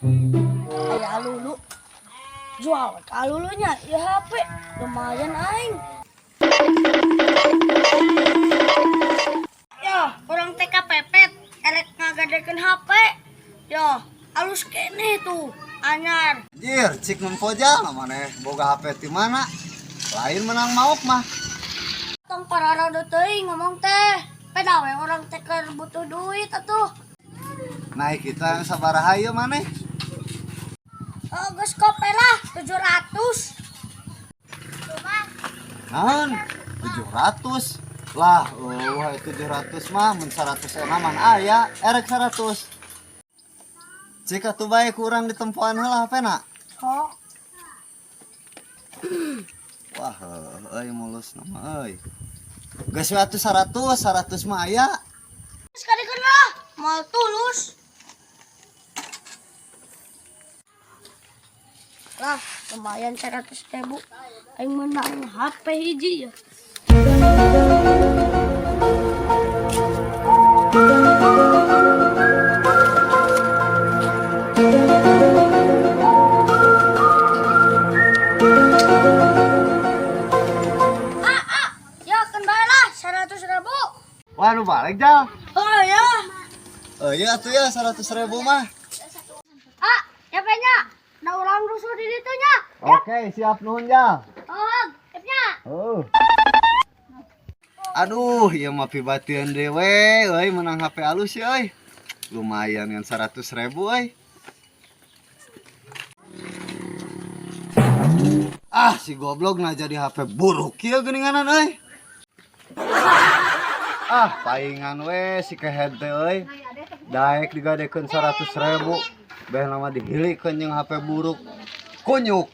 Kayak alulu. Jual ke alulunya, ya HP. Lumayan aing. Ya, orang TK pepet. Elek ngagadekeun HP. Ya, alus kene tuh. Anyar. Jir, cik mempoja mana boga HP di mana? Lain menang mauk mah. Tong parara teuing ngomong teh. Pedawe orang teh keur butuh duit atuh. Naik kita yang sabaraha ieu maneh. Geus kope lah 700. Naon? 700. Lah, oh 700 mah mun 100 enaman aya, erek 100. Cik atuh bae kurang ditempuan heula HP-na. Oh, Wah, euy mulus nama euy. Geus we atuh 100 mah aya. sekali lah. Mal tulus. Lah, lumayan 100.000. Aing menang HP hiji ya. Ya kembalilah 100.000. Waduh balik Jal. Oh ya. Iya atuh ya 100.000 mah. Ya nya. Ada orang rusuh di ditunya. Oke, siap nuhun Jal. Oh, nya. Oh. Aduh, ieu mah pibatian dewe, euy menang HP alus ya euy. Lumayan yang 100.000 euy. Ah, si goblok nah jadi HP buruk kieu geuninganan euy. Ah, paingan we si kehead teh euy. Daek digadekeun 100.000. Beh lama dihilikeun jeung HP buruk. Kunyuk.